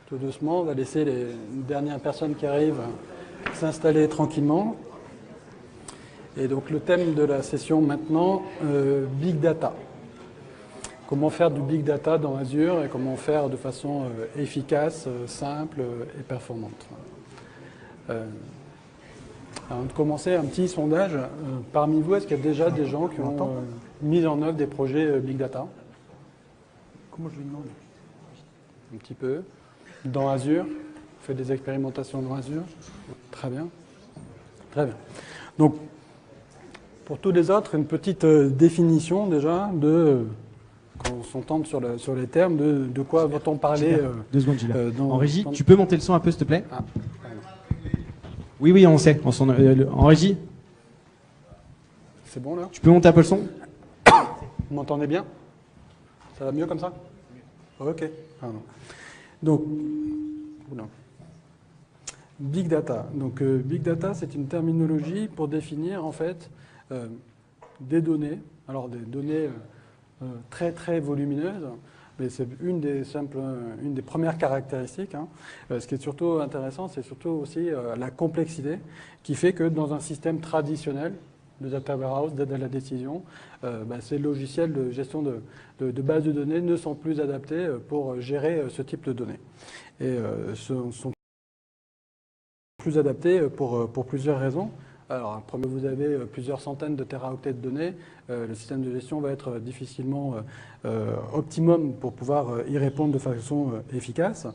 Tout doucement, on va laisser les dernières personnes qui arrivent s'installer tranquillement. Et donc le thème de la session maintenant, Big Data. Comment faire du Big Data dans Azure et comment faire de façon efficace, simple et performante. Avant de commencer, un petit sondage. Parmi vous, est-ce qu'il y a déjà des gens qui ont mis en œuvre des projets Big Data? Comment je lui demande? Un petit peu. Dans Azure, on fait des expérimentations dans Azure. Très bien. Très bien. Donc, pour tous les autres, une petite définition déjà de, quand on s'entend sur les termes, de quoi va-t-on parler 2 secondes, Gilles. En régie, tu peux monter le son un peu, s'il te plaît? Oui, on sait. En régie? C'est bon là? Tu peux monter un peu le son? Vous m'entendez bien? Ça va mieux comme ça? Ok. Pardon. Donc, Big Data. Donc, Big Data, c'est une terminologie pour définir en fait des données. Alors, des données très très volumineuses, mais c'est une des premières caractéristiques. Ce qui est surtout intéressant, c'est surtout aussi la complexité qui fait que dans un système traditionnel de data warehouse, d'aide à la décision, ces logiciels de gestion de bases de données ne sont plus adaptés pour gérer ce type de données. Et sont plus adaptés pour plusieurs raisons. Alors, vous avez plusieurs centaines de téraoctets de données. Le système de gestion va être difficilement optimum pour pouvoir y répondre de façon efficace,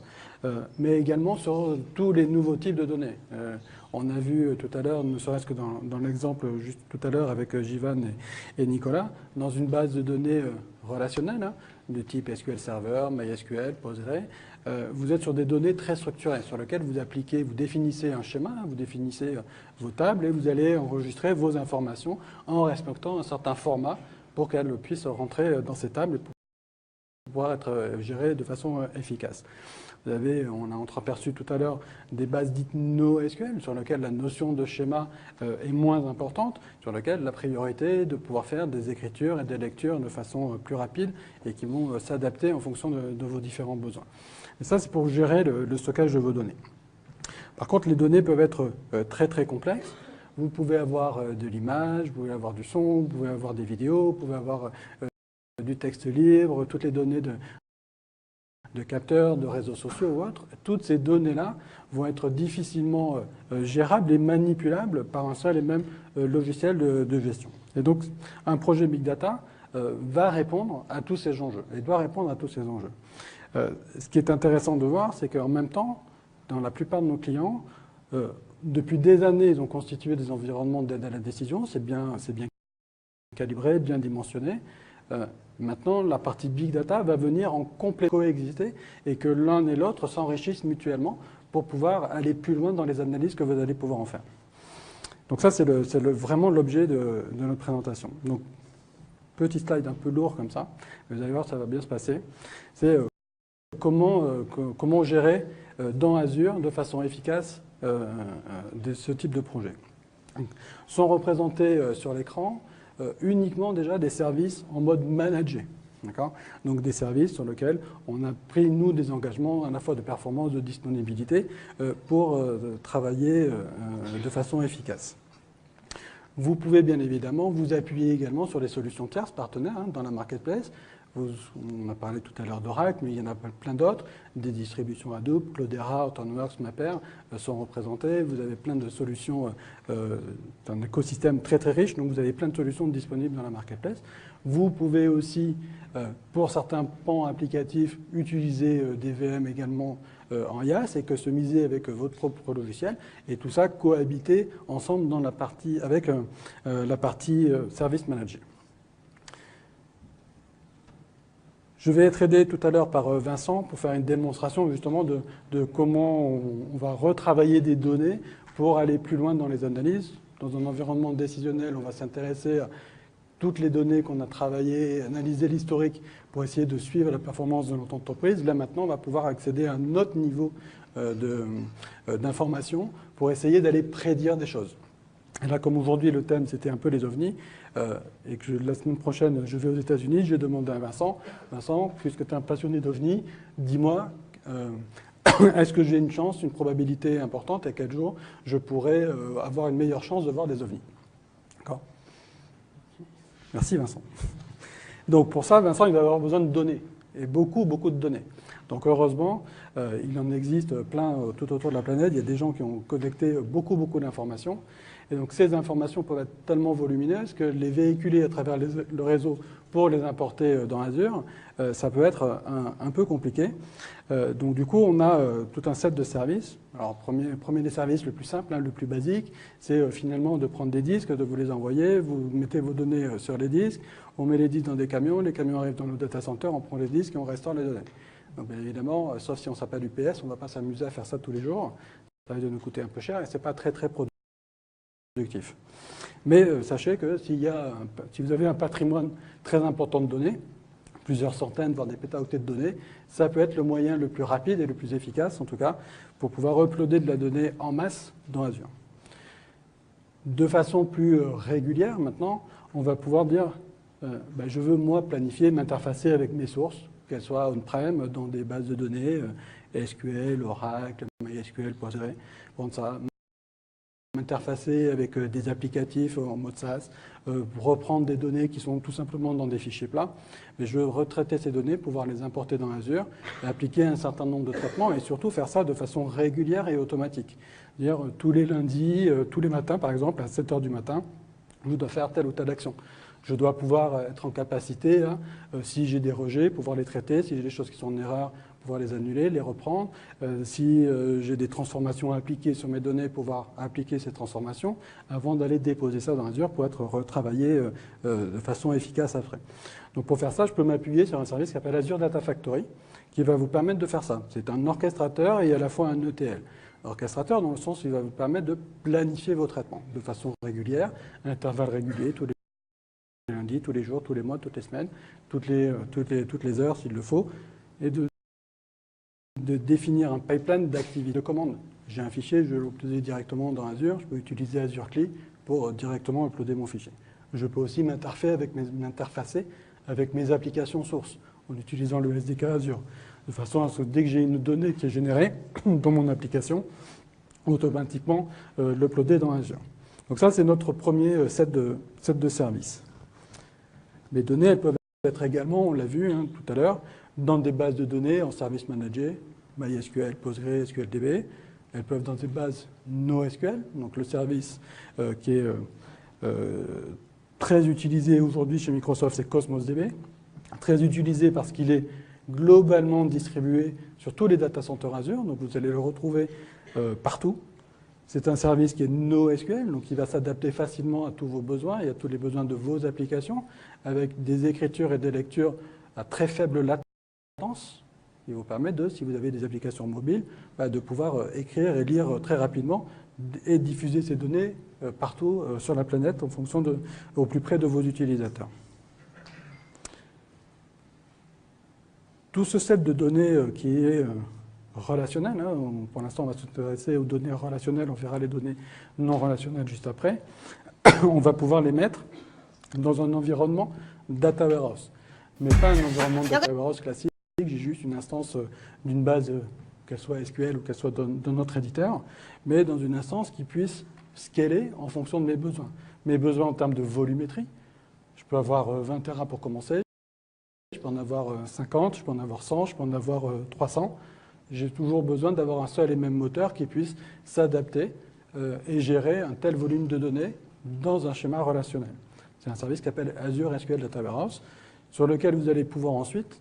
mais également sur tous les nouveaux types de données. On a vu tout à l'heure, ne serait-ce que dans l'exemple juste tout à l'heure avec Jivan et Nicolas, dans une base de données relationnelle, de type SQL Server, MySQL, Postgre, vous êtes sur des données très structurées sur lesquelles vous définissez un schéma, vous définissez vos tables et vous allez enregistrer vos informations en respectant un certain format pour qu'elles puissent rentrer dans ces tables et pouvoir être gérées de façon efficace. On a entreaperçu tout à l'heure des bases dites NoSQL sur lesquelles la notion de schéma est moins importante, sur lesquelles la priorité est de pouvoir faire des écritures et des lectures de façon plus rapide et qui vont s'adapter en fonction de vos différents besoins. Et ça, c'est pour gérer le stockage de vos données. Par contre, les données peuvent être très très complexes. Vous pouvez avoir de l'image, vous pouvez avoir du son, vous pouvez avoir des vidéos, vous pouvez avoir du texte libre, toutes les données de capteurs, de réseaux sociaux ou autres. Toutes ces données-là vont être difficilement gérables et manipulables par un seul et même logiciel de gestion. Et donc, un projet Big Data va répondre à tous ces enjeux et doit répondre à tous ces enjeux. Ce qui est intéressant de voir, c'est qu'en même temps, dans la plupart de nos clients, depuis des années, ils ont constitué des environnements d'aide à la décision. C'est bien calibré, bien dimensionné. Maintenant, la partie Big Data va venir en complet coexister et que l'un et l'autre s'enrichissent mutuellement pour pouvoir aller plus loin dans les analyses que vous allez pouvoir en faire. Donc ça, c'est vraiment l'objet de notre présentation. Donc, petit slide un peu lourd comme ça, vous allez voir, ça va bien se passer. C'est comment gérer dans Azure de façon efficace ce type de projet. Donc, sont représentés sur l'écran uniquement déjà des services en mode managé. Donc des services sur lesquels on a pris, nous, des engagements à la fois de performance, de disponibilité pour travailler de façon efficace. Vous pouvez bien évidemment vous appuyer également sur les solutions tierces partenaires dans la marketplace. On a parlé tout à l'heure d'Oracle, mais il y en a plein d'autres. Des distributions Hadoop, Cloudera, Hortonworks, Mapper sont représentées. Vous avez plein de solutions, un écosystème très très riche, donc vous avez plein de solutions disponibles dans la marketplace. Vous pouvez aussi, pour certains pans applicatifs, utiliser des VM également en IaaS et customiser avec votre propre logiciel. Et tout ça cohabiter ensemble dans avec la partie Service Manager. Je vais être aidé tout à l'heure par Vincent pour faire une démonstration justement de comment on va retravailler des données pour aller plus loin dans les analyses. Dans un environnement décisionnel, on va s'intéresser à toutes les données qu'on a travaillées, analyser l'historique pour essayer de suivre la performance de notre entreprise. Là maintenant, on va pouvoir accéder à un autre niveau d'information pour essayer d'aller prédire des choses. Et là, comme aujourd'hui, le thème, c'était un peu les ovnis, et que la semaine prochaine, je vais aux États-Unis, je vais demander à Vincent, puisque tu es un passionné d'ovnis, dis-moi, est-ce que j'ai une chance, une probabilité importante, et quel jour je pourrais avoir une meilleure chance de voir des ovnis. D'accord ? Merci Vincent. Donc pour ça, Vincent, il va avoir besoin de données, et beaucoup, beaucoup de données. Donc heureusement, il en existe plein tout autour de la planète. Il y a des gens qui ont collecté beaucoup, beaucoup d'informations. Et donc ces informations peuvent être tellement volumineuses que les véhiculer à travers le réseau pour les importer dans Azure, ça peut être un peu compliqué. Donc du coup, on a tout un set de services. Alors premier des services le plus simple, le plus basique, c'est finalement de prendre des disques, de vous les envoyer, vous mettez vos données sur les disques, on met les disques dans des camions, les camions arrivent dans nos data centers, on prend les disques et on restaure les données. Donc bien évidemment, sauf si on s'appelle UPS, on ne va pas s'amuser à faire ça tous les jours. Ça risque de nous coûter un peu cher et ce n'est pas très très productif. Mais sachez que si vous avez un patrimoine très important de données, plusieurs centaines, voire des pétaoctets de données, ça peut être le moyen le plus rapide et le plus efficace, en tout cas, pour pouvoir uploader de la donnée en masse dans Azure. De façon plus régulière, maintenant, on va pouvoir dire je veux, moi, planifier, m'interfacer avec mes sources, qu'elles soient on-prem, dans des bases de données, SQL, Oracle, MySQL, Postgre, prendre ça, m'interfacer avec des applicatifs en mode SaaS, reprendre des données qui sont tout simplement dans des fichiers plats. Mais je veux retraiter ces données, pouvoir les importer dans Azure, appliquer un certain nombre de traitements et surtout faire ça de façon régulière et automatique. C'est-à-dire tous les lundis, tous les matins par exemple, à 7 h du matin, je dois faire telle ou telle action. Je dois pouvoir être en capacité, si j'ai des rejets, pouvoir les traiter, si j'ai des choses qui sont en erreur, pouvoir les annuler, les reprendre. Si j'ai des transformations à appliquer sur mes données, pouvoir appliquer ces transformations avant d'aller déposer ça dans Azure pour être retravaillé de façon efficace après. Donc pour faire ça, je peux m'appuyer sur un service qui s'appelle Azure Data Factory qui va vous permettre de faire ça. C'est un orchestrateur et à la fois un ETL. Orchestrateur dans le sens où il va vous permettre de planifier vos traitements de façon régulière, à intervalles réguliers, tous les lundis, tous les jours, tous les mois, toutes les semaines, toutes les heures s'il le faut, et de définir un pipeline d'activité de commande. J'ai un fichier, je vais l'uploader directement dans Azure, je peux utiliser Azure CLI pour directement uploader mon fichier. Je peux aussi m'interfacer avec mes applications sources en utilisant le SDK Azure, de façon à ce que dès que j'ai une donnée qui est générée dans mon application, automatiquement l'uploader dans Azure. Donc ça, c'est notre premier set de services. Les données, elles peuvent être également, on l'a vu tout à l'heure, dans des bases de données en service managé, MySQL, Postgre, SQLDB. Elles peuvent dans des bases NoSQL, donc le service qui est très utilisé aujourd'hui chez Microsoft, c'est Cosmos DB. Très utilisé parce qu'il est globalement distribué sur tous les data centers Azure, donc vous allez le retrouver partout. C'est un service qui est NoSQL, donc qui va s'adapter facilement à tous vos besoins et à tous les besoins de vos applications, avec des écritures et des lectures à très faible latence, qui vous permet de, si vous avez des applications mobiles, de pouvoir écrire et lire très rapidement et diffuser ces données partout sur la planète en fonction au plus près de vos utilisateurs. Tout ce set de données qui est relationnel, pour l'instant on va s'intéresser aux données relationnelles, on verra les données non relationnelles juste après, on va pouvoir les mettre dans un environnement data warehouse, mais pas un environnement data warehouse classique, j'ai juste une instance d'une base, qu'elle soit SQL ou qu'elle soit dans notre éditeur, mais dans une instance qui puisse scaler en fonction de mes besoins. Mes besoins en termes de volumétrie, je peux avoir 20 Tera pour commencer, je peux en avoir 50, je peux en avoir 100, je peux en avoir 300. J'ai toujours besoin d'avoir un seul et même moteur qui puisse s'adapter et gérer un tel volume de données dans un schéma relationnel. C'est un service qui s'appelle Azure SQL Data Warehouse, sur lequel vous allez pouvoir ensuite,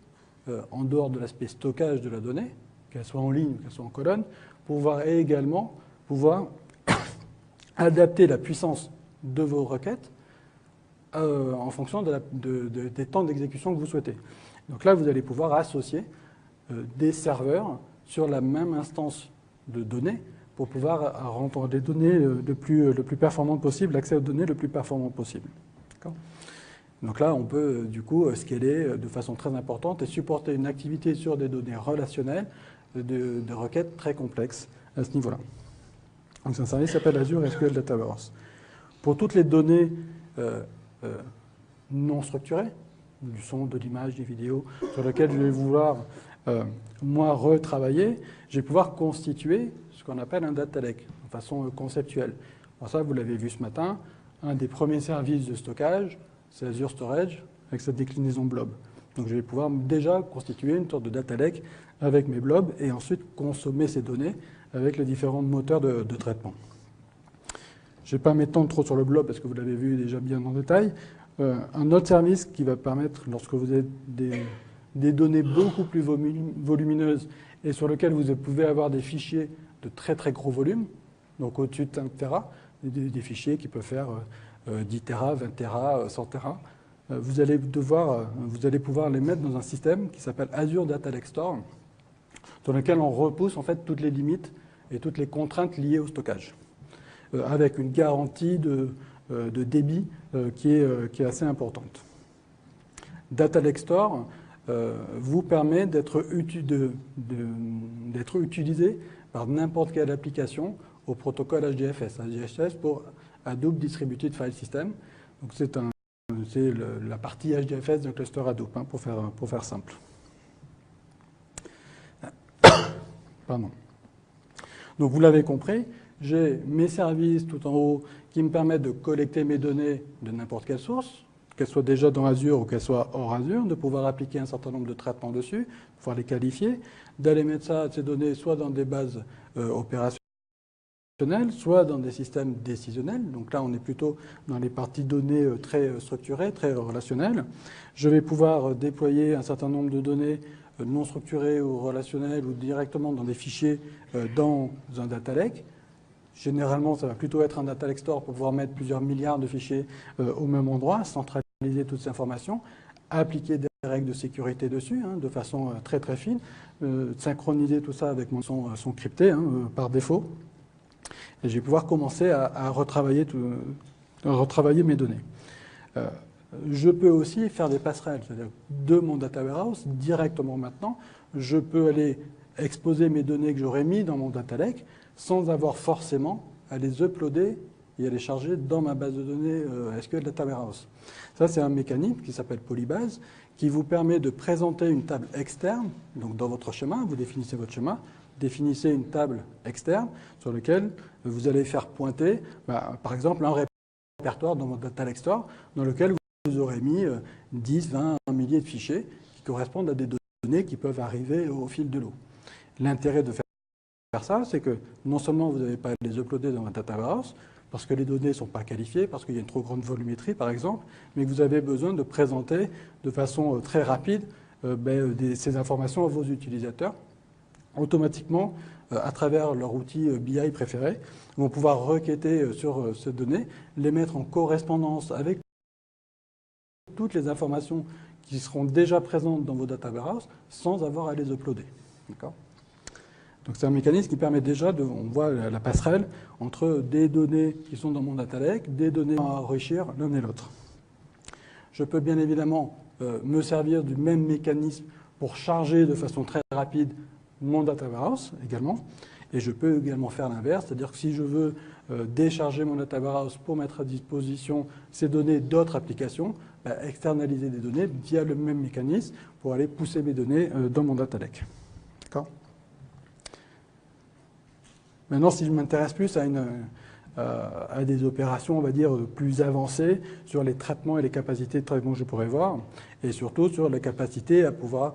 en dehors de l'aspect stockage de la donnée, qu'elle soit en ligne ou qu'elle soit en colonne, pouvoir également adapter la puissance de vos requêtes en fonction des temps d'exécution que vous souhaitez. Donc là, vous allez pouvoir associer des serveurs sur la même instance de données pour pouvoir rendre les données le plus performant possible, l'accès aux données le plus performant possible. Donc là, on peut du coup scaler de façon très importante et supporter une activité sur des données relationnelles de requêtes très complexes à ce niveau-là. Donc c'est un service qui s'appelle Azure SQL Data Warehouse. Pour toutes les données non structurées, du son, de l'image, des vidéos, sur lesquelles je vais vouloir moi retravailler, je vais pouvoir constituer ce qu'on appelle un data lake de façon conceptuelle. Alors ça, vous l'avez vu ce matin, un des premiers services de stockage, c'est Azure Storage avec cette déclinaison blob. Donc je vais pouvoir déjà constituer une sorte de data lake avec mes blobs et ensuite consommer ces données avec les différents moteurs de traitement. Je ne vais pas m'étendre trop sur le blob parce que vous l'avez vu déjà bien en détail. Un autre service qui va permettre, lorsque vous avez des données beaucoup plus volumineuses et sur lesquelles vous pouvez avoir des fichiers de très très gros volume, donc au-dessus de 5 Tera, des fichiers qui peuvent faire 10 Tera, 20 Tera, 100 Tera, vous allez pouvoir les mettre dans un système qui s'appelle Azure Data Lake Store, dans lequel on repousse en fait toutes les limites et toutes les contraintes liées au stockage, avec une garantie de débit qui est assez importante. Data Lake Store vous permet d'être utilisé par n'importe quelle application au protocole HDFS. HDFS pour Hadoop Distributed File System. Donc c'est la partie HDFS d'un cluster Hadoop, hein, pour faire simple. Pardon. Donc vous l'avez compris, j'ai mes services tout en haut qui me permettent de collecter mes données de n'importe quelle source, qu'elles soient déjà dans Azure ou qu'elles soient hors Azure, de pouvoir appliquer un certain nombre de traitements dessus, pouvoir les qualifier, d'aller mettre ces données soit dans des bases opérationnelles, soit dans des systèmes décisionnels. Donc là, on est plutôt dans les parties données très structurées, très relationnelles. Je vais pouvoir déployer un certain nombre de données non structurées ou relationnelles ou directement dans des fichiers dans un data lake. Généralement, ça va plutôt être un data lake store pour pouvoir mettre plusieurs milliards de fichiers au même endroit, centraliser toutes ces informations, appliquer des règles de sécurité dessus, hein, de façon très très fine, synchroniser tout ça avec mon son crypté, hein, par défaut. Et je vais pouvoir commencer à retravailler mes données. Je peux aussi faire des passerelles, c'est-à-dire de mon data warehouse directement maintenant, je peux aller exposer mes données que j'aurais mis dans mon data lake sans avoir forcément à les uploader et à les charger dans ma base de données SQL Data Warehouse. Ça, c'est un mécanisme qui s'appelle Polybase, qui vous permet de présenter une table externe. Donc dans votre schéma, vous définissez votre schéma, définissez une table externe sur laquelle vous allez faire pointer, par exemple, un répertoire dans votre Data Lake Store dans lequel vous aurez mis 10, 20, un millier de fichiers qui correspondent à des données qui peuvent arriver au fil de l'eau. L'intérêt de faire ça, c'est que non seulement vous n'avez pas à les uploader dans un data warehouse, parce que les données ne sont pas qualifiées, parce qu'il y a une trop grande volumétrie, par exemple, mais que vous avez besoin de présenter de façon très rapide ces informations à vos utilisateurs. Automatiquement, à travers leur outil BI préféré, ils vont pouvoir requêter sur ces données, les mettre en correspondance avec toutes les informations qui seront déjà présentes dans vos data warehouse sans avoir à les uploader. D'accord ? Donc c'est un mécanisme qui permet déjà on voit la passerelle entre des données qui sont dans mon data lake, des données à enrichir l'un et l'autre. Je peux bien évidemment me servir du même mécanisme pour charger de façon très rapide mon data warehouse également. Et je peux également faire l'inverse, c'est-à-dire que si je veux décharger mon data warehouse pour mettre à disposition ces données d'autres applications, externaliser des données via le même mécanisme pour aller pousser mes données dans mon data lake. D'accord ? Maintenant, si je m'intéresse plus à des opérations, on va dire, plus avancées sur les traitements et les capacités de traitement que je pourrais voir, et surtout sur la capacité à pouvoir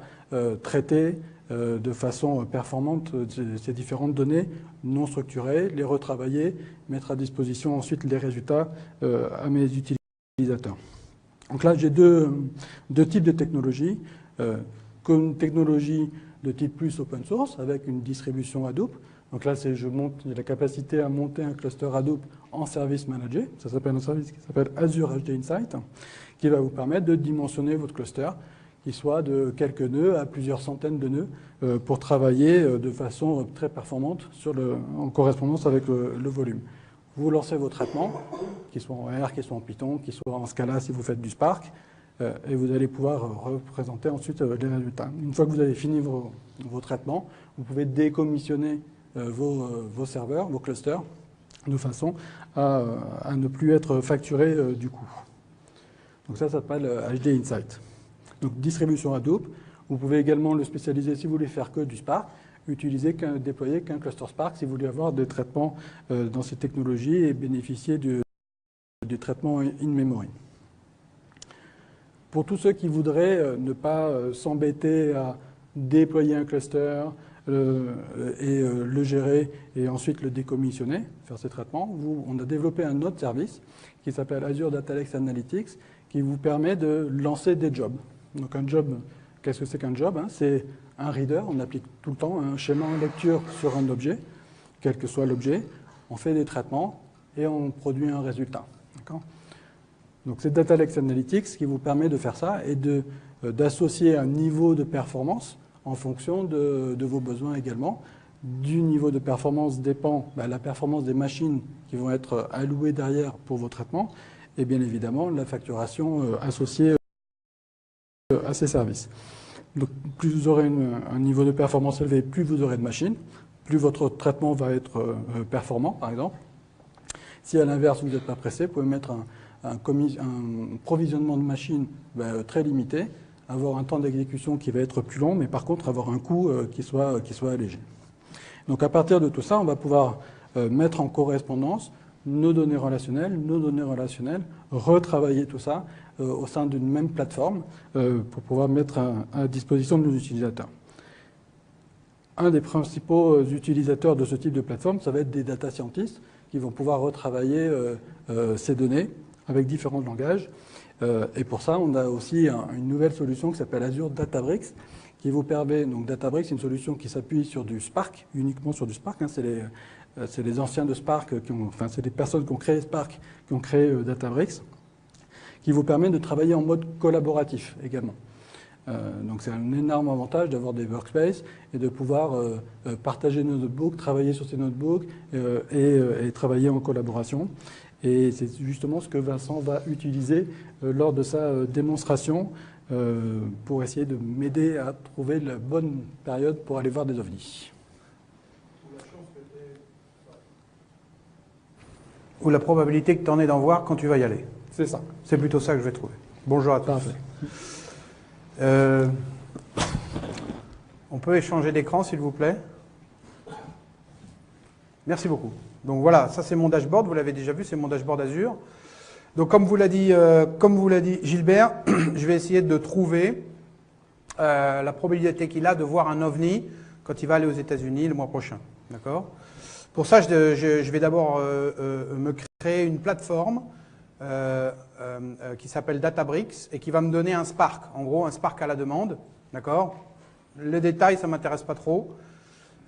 traiter de façon performante ces différentes données non structurées, les retravailler, mettre à disposition ensuite les résultats à mes utilisateurs. Donc là, j'ai deux types de technologies. Comme technologie de type plus open source, avec une distribution Hadoop. Donc là, j'ai la capacité à monter un cluster Hadoop en service managé. Ça s'appelle un service qui s'appelle Azure HD Insight, qui va vous permettre de dimensionner votre cluster, qui soit de quelques nœuds à plusieurs centaines de nœuds, pour travailler de façon très performante en correspondance avec le volume. Vous lancez vos traitements, qu'ils soient en R, qu'ils soient en Python, qu'ils soient en Scala si vous faites du Spark, et vous allez pouvoir représenter ensuite les résultats. Une fois que vous avez fini vos traitements, vous pouvez décommissionner vos serveurs, vos clusters, de façon à ne plus être facturé du coût. Donc ça s'appelle HD Insight. Donc distribution Hadoop, Vous pouvez également le spécialiser si vous voulez faire que du Spark, déployer qu'un cluster Spark si vous voulez avoir des traitements dans ces technologies et bénéficier du traitement in-memory. Pour tous ceux qui voudraient ne pas s'embêter à déployer un cluster et le gérer et ensuite le décommissionner, faire ces traitements, on a développé un autre service qui s'appelle Azure Data Lake Analytics qui vous permet de lancer des jobs. Donc un job, qu'est-ce que c'est qu'un job? C'est un reader, on applique tout le temps un schéma en lecture sur un objet, quel que soit l'objet, on fait des traitements et on produit un résultat. Donc c'est Data Lake Analytics qui vous permet de faire ça et d'associer un niveau de performance en fonction de vos besoins également. Du niveau de performance dépend la performance des machines qui vont être allouées derrière pour vos traitements et bien évidemment la facturation associée à ces services. Donc, plus vous aurez un niveau de performance élevé, plus vous aurez de machines, plus votre traitement va être performant, par exemple. Si à l'inverse, vous n'êtes pas pressé, vous pouvez mettre un provisionnement de machines très limité, avoir un temps d'exécution qui va être plus long, mais par contre avoir un coût qui soit allégé. Donc à partir de tout ça, on va pouvoir mettre en correspondance nos données relationnelles, retravailler tout ça au sein d'une même plateforme pour pouvoir mettre à disposition de nos utilisateurs. Un des principaux utilisateurs de ce type de plateforme, ça va être des data scientists qui vont pouvoir retravailler ces données avec différents langages. Et pour ça, on a aussi une nouvelle solution qui s'appelle Azure Databricks, qui vous permet, donc Databricks, c'est une solution qui s'appuie sur du Spark, uniquement sur du Spark. C'est les anciens de Spark, c'est les personnes qui ont créé Spark, qui ont créé Databricks, qui vous permet de travailler en mode collaboratif également. Donc c'est un énorme avantage d'avoir des workspaces et de pouvoir partager nos notebooks, travailler sur ces notebooks et travailler en collaboration. Et c'est justement ce que Vincent va utiliser lors de sa démonstration pour essayer de m'aider à trouver la bonne période pour aller voir des ovnis. Ou la probabilité que tu en aies d'en voir quand tu vas y aller. C'est ça. C'est plutôt ça que je vais trouver. Bonjour à tous. Parfait. On peut échanger d'écran, s'il vous plaît? Merci beaucoup. Donc voilà, ça c'est mon dashboard, vous l'avez déjà vu, c'est mon dashboard Azure. Donc comme vous l'a dit Gilbert, je vais essayer de trouver la probabilité qu'il a de voir un ovni quand il va aller aux États-Unis le mois prochain. D'accord? Pour ça, je vais d'abord me créer une plateforme qui s'appelle Databricks et qui va me donner un Spark, en gros un Spark à la demande. D'accord? Les détails, ça ne m'intéresse pas trop.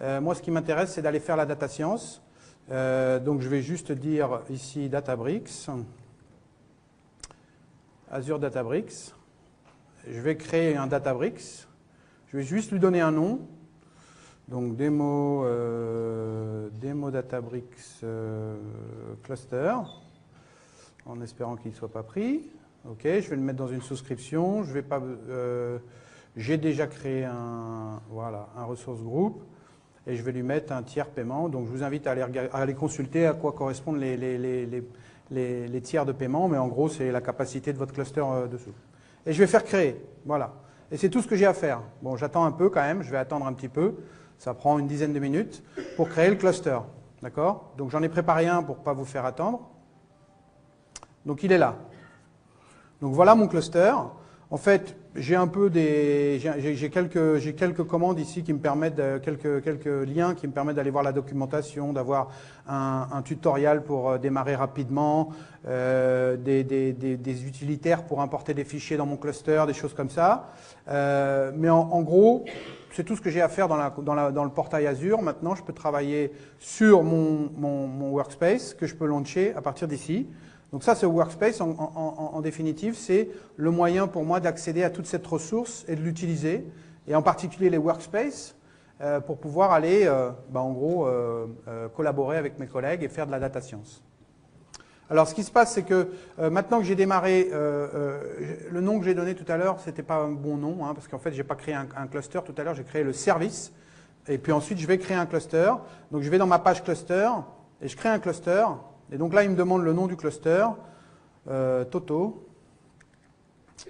Moi, ce qui m'intéresse, c'est d'aller faire la data science. Donc, je vais juste dire ici Databricks, Azure Databricks. Je vais créer un Databricks. Je vais juste lui donner un nom. Donc, démo Databricks cluster, en espérant qu'il ne soit pas pris. OK, je vais le mettre dans une souscription. Je vais pas. J'ai déjà créé un ressource group. Et je vais lui mettre un tiers paiement. Donc, je vous invite à aller consulter à quoi correspondent les tiers de paiement. Mais en gros, c'est la capacité de votre cluster dessous. Et je vais faire créer. Voilà. Et c'est tout ce que j'ai à faire. Bon, j'attends un peu quand même. Je vais attendre un petit peu. Ça prend une dizaine de minutes pour créer le cluster. D'accord? Donc, j'en ai préparé un pour ne pas vous faire attendre. Donc, il est là. Donc, voilà mon cluster. En fait, j'ai quelques commandes ici qui me permettent, quelques liens qui me permettent d'aller voir la documentation, d'avoir un tutoriel pour démarrer rapidement, des utilitaires pour importer des fichiers dans mon cluster, des choses comme ça. Mais en gros, c'est tout ce que j'ai à faire dans le portail Azure. Maintenant, je peux travailler sur mon workspace que je peux launcher à partir d'ici. Donc ça, ce workspace, en définitive, c'est le moyen pour moi d'accéder à toute cette ressource et de l'utiliser, et en particulier les workspaces, pour pouvoir aller, en gros, collaborer avec mes collègues et faire de la data science. Alors, ce qui se passe, c'est que maintenant que j'ai démarré, le nom que j'ai donné tout à l'heure, c'était pas un bon nom, parce qu'en fait, j'ai pas créé un cluster tout à l'heure, j'ai créé le service, et puis ensuite, je vais créer un cluster. Donc, je vais dans ma page cluster, et je crée un cluster. Et donc là, il me demande le nom du cluster, Toto.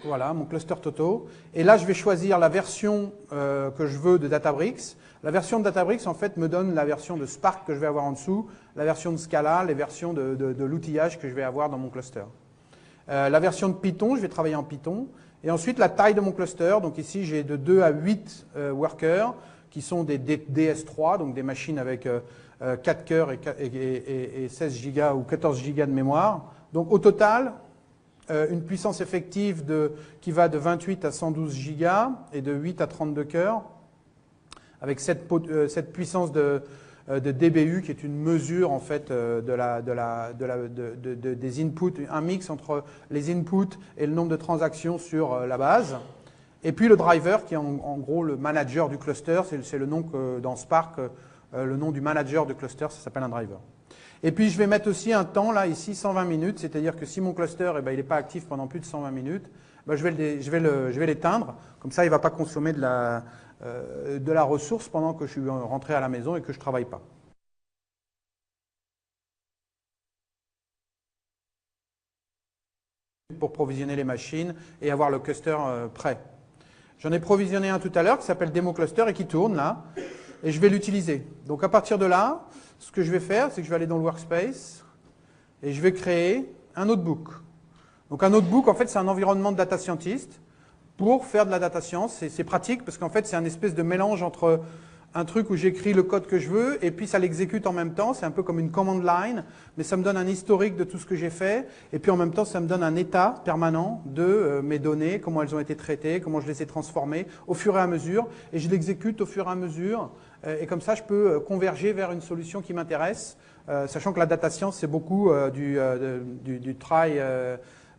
Voilà, mon cluster Toto. Et là, je vais choisir la version que je veux de Databricks. La version de Databricks, en fait, me donne la version de Spark que je vais avoir en dessous, la version de Scala, les versions de l'outillage que je vais avoir dans mon cluster. La version de Python, je vais travailler en Python. Et ensuite, la taille de mon cluster. Donc ici, j'ai de 2 à 8 workers qui sont des DS3, donc des machines avec 4 cœurs et 16 gigas ou 14 gigas de mémoire. Donc au total, une puissance effective qui va de 28 à 112 gigas et de 8 à 32 cœurs, avec cette puissance de DBU qui est une mesure en fait des inputs, un mix entre les inputs et le nombre de transactions sur la base. Et puis le driver qui est en gros le manager du cluster, c'est le nom que dans Spark, le nom du manager du cluster, ça s'appelle un driver. Et puis je vais mettre aussi un temps là ici 120 minutes, c'est-à-dire que si mon cluster il n'est pas actif pendant plus de 120 minutes, je vais l'éteindre, comme ça il ne va pas consommer de la ressource pendant que je suis rentré à la maison et que je ne travaille pas. Pour provisionner les machines et avoir le cluster prêt. J'en ai provisionné un tout à l'heure qui s'appelle Demo Cluster et qui tourne là, et je vais l'utiliser. Donc à partir de là, ce que je vais faire, c'est que je vais aller dans le workspace et je vais créer un notebook. Donc un notebook, en fait, c'est un environnement de data scientist pour faire de la data science. C'est pratique parce qu'en fait, c'est un espèce de mélange entre un truc où j'écris le code que je veux et puis ça l'exécute en même temps. C'est un peu comme une command line, mais ça me donne un historique de tout ce que j'ai fait et puis en même temps, ça me donne un état permanent de mes données, comment elles ont été traitées, comment je les ai transformées au fur et à mesure et je l'exécute au fur et à mesure et comme ça, je peux converger vers une solution qui m'intéresse, sachant que la data science, c'est beaucoup du try,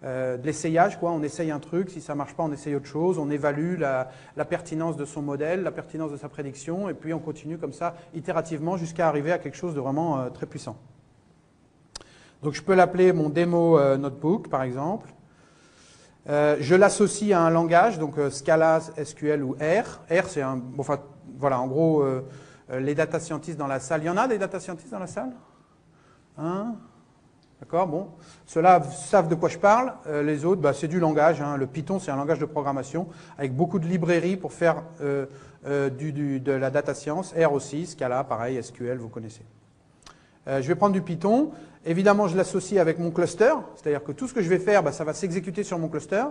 de l'essayage, quoi. On essaye un truc, si ça ne marche pas, on essaye autre chose, on évalue la pertinence de son modèle, la pertinence de sa prédiction, et puis on continue comme ça, itérativement, jusqu'à arriver à quelque chose de vraiment très puissant. Donc je peux l'appeler mon démo notebook, par exemple. Je l'associe à un langage, donc Scala, SQL ou R. R, c'est un... Bon, enfin, voilà, en gros, les data scientists dans la salle. Il y en a des data scientists dans la salle? Hein? D'accord, bon. Ceux-là savent de quoi je parle. Les autres, bah, c'est du langage. Hein. Le Python, c'est un langage de programmation avec beaucoup de librairies pour faire de la data science. R aussi, Scala, pareil, SQL, vous connaissez. Je vais prendre du Python. Évidemment, je l'associe avec mon cluster. C'est-à-dire que tout ce que je vais faire, bah, ça va s'exécuter sur mon cluster.